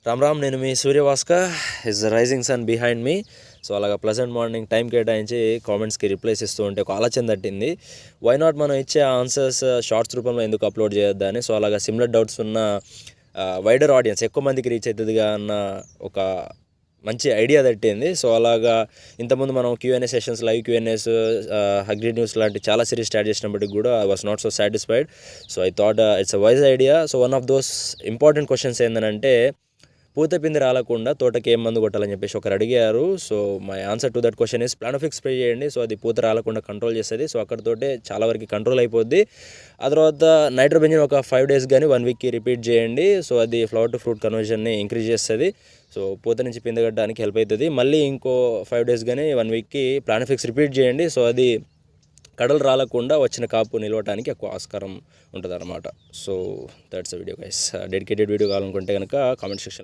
రామ్ రామ్, నేను మీ Suryabhaskar. Is the rising sun behind me. So అలాగా ప్లెజెంట్ మార్నింగ్ టైం కేటాయించి కామెంట్స్కి రిప్లైస్ ఇస్తూ ఉంటే ఒక ఆలోచన తట్టింది. వై నాట్ మనం ఇచ్చే ఆన్సర్స్ షార్ట్స్ రూపంలో ఎందుకు అప్లోడ్ చేయొద్దని. సో అలాగా సిమిలర్ డౌట్స్ ఉన్న వైడర్ ఆడియన్స్, ఎక్కువ మందికి రీచ్ అవుతుందిగా అన్న ఒక మంచి ఐడియా తట్టింది. సో అలాగా ఇంతకుముందు మనం Q&A sessions, live Q&As, agri news లాంటి చాలా సిరీస్ స్టార్ట్ చేసినప్పటికి కూడా I was not so satisfied. So I thought it's a wise idea. So one of those important questions ఏంటంటే, పూత పిండి రాలకుండా తోటకి ఏం మందు కొట్టాలని చెప్పేసి ఒకరు అడిగారు. So my answer to that question is Planofix spray చేయండి. సో అది పూత రాలకుండా కంట్రోల్ చేస్తుంది. సో అక్కడితోటే చాలా వరకు కంట్రోల్ అయిపోద్ది. ఆ తర్వాత నైట్రోబెంజిన్ ఒక 5 days కానీ 1 weekకి రిపీట్ చేయండి. సో అది ఫ్లవర్ టు ఫ్రూట్ కన్వర్జన్ని ఇంక్రీజ్ చేస్తుంది. సో పూత నుంచి పిందగట్టడానికి హెల్ప్ అవుతుంది. మళ్ళీ ఇంకో 5 days కానీ 1 weekకి ప్లానోఫిక్స్ రిపీట్ చేయండి. సో అది కడలు రాలకుండా వచ్చిన కాపు నిలవడానికి ఎక్కువ ఆస్కారం ఉంటుంది అనమాట. So that's a video guys. Dedicated video కావాలనుకుంటే కనుక కామెంట్ సెక్షన్